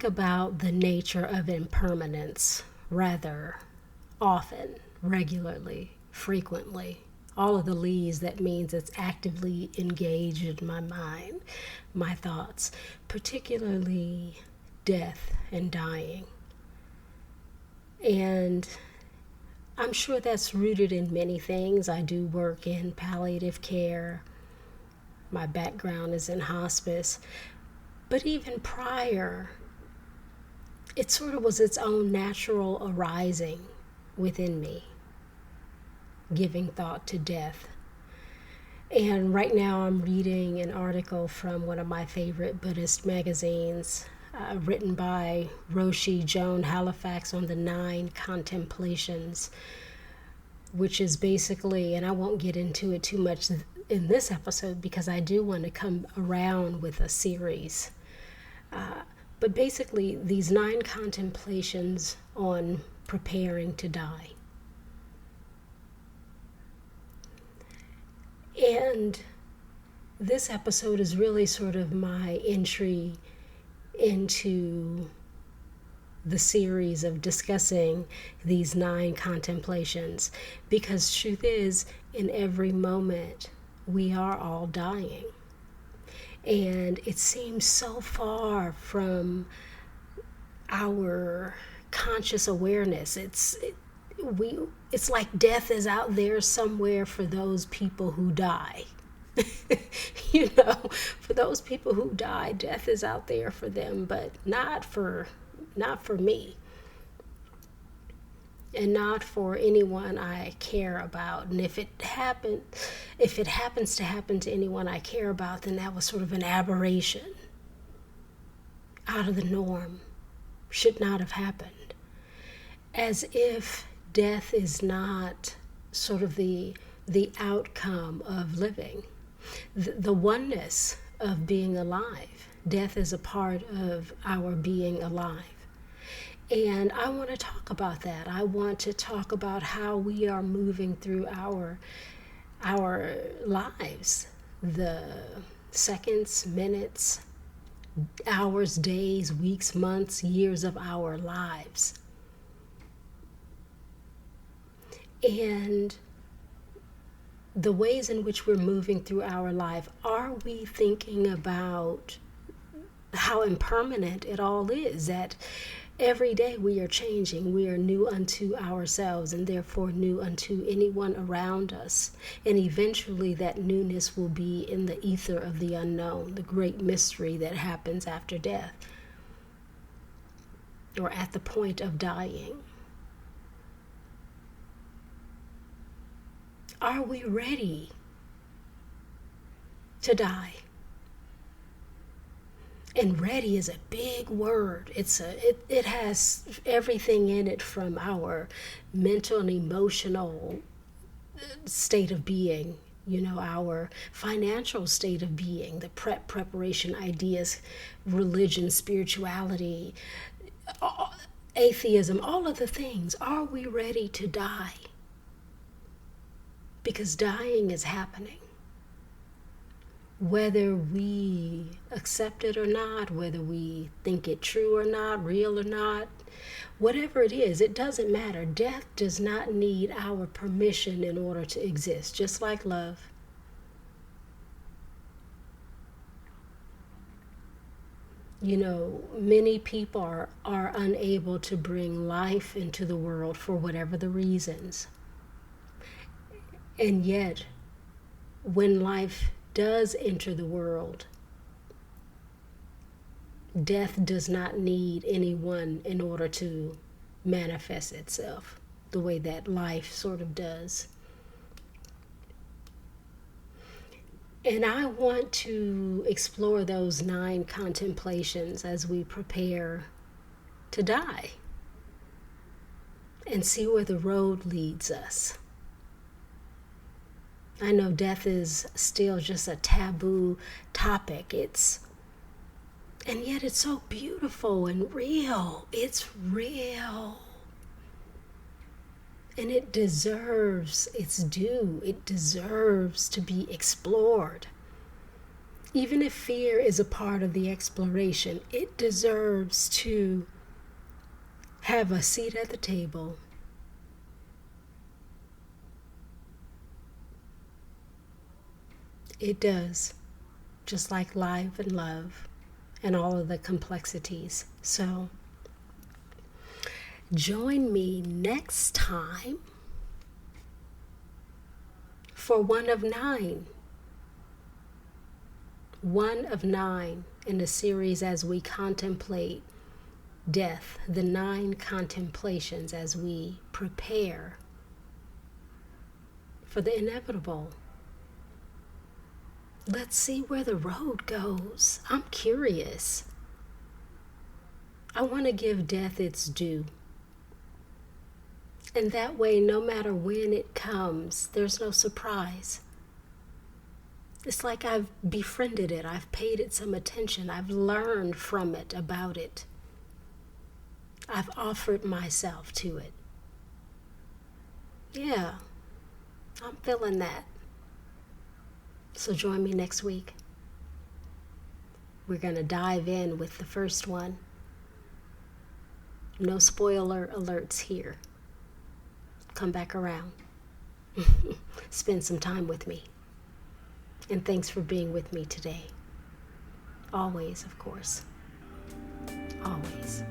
about the nature of impermanence rather often, regularly, frequently. All of the leads, that means it's actively engaged in my mind, my thoughts, particularly death and dying. And I'm sure that's rooted in many things. I do work in palliative care. My background is in hospice. But even prior, it sort of was its own natural arising within me, giving thought to death. And right now I'm reading an article from one of my favorite Buddhist magazines, written by Roshi Joan Halifax, on the 9 contemplations, which is basically, and I won't get into it too much in this episode because I do want to come around with a series. But basically, these 9 contemplations on preparing to die. And this episode is really sort of my entry into the series of discussing these 9 contemplations, because truth is, in every moment, we are all dying. And it seems so far from our conscious awareness. It's like death is out there somewhere for those people who die. For those people who die, death is out there for them, but not for me. And not for anyone I care about. And if it happens to happen to anyone I care about, then that was sort of an aberration, out of the norm, should not have happened. As if death is not sort of the outcome of living, the oneness of being alive. Death is a part of our being alive. And I want to talk about that. I want to talk about how we are moving through our lives, the seconds, minutes, hours, days, weeks, months, years of our lives. And the ways in which we're moving through our life, are we thinking about how impermanent it all is? That every day we are changing, we are new unto ourselves, and therefore new unto anyone around us. And eventually that newness will be in the ether of the unknown, the great mystery that happens after death, or at the point of dying. Are we ready to die? And ready is a big word. It has everything in it, from our mental and emotional state of being, our financial state of being, the preparation, ideas, religion, spirituality, atheism, all of the things. Are we ready to die? Because dying is happening. Whether we accept it or not, whether we think it true or not, real or not, whatever it is, it doesn't matter. Death does not need our permission in order to exist, just like love. Many people are unable to bring life into the world for whatever the reasons. And yet, when life does enter the world, death does not need anyone in order to manifest itself the way that life sort of does. And I want to explore those 9 contemplations as we prepare to die and see where the road leads us. I know death is still just a taboo topic. And yet it's so beautiful and real. It's real. And it deserves its due. It deserves to be explored. Even if fear is a part of the exploration, it deserves to have a seat at the table. It does, just like life and love and all of the complexities. So join me next time for one of nine in the series as we contemplate death, the 9 contemplations as we prepare for the inevitable. Let's see where the road goes. I'm curious. I want to give death its due. And that way, no matter when it comes, there's no surprise. It's like I've befriended it. I've paid it some attention. I've learned from it, about it. I've offered myself to it. Yeah, I'm feeling that. So join me next week. We're going to dive in with the first one. No spoiler alerts here. Come back around. Spend some time with me. And thanks for being with me today. Always, of course. Always.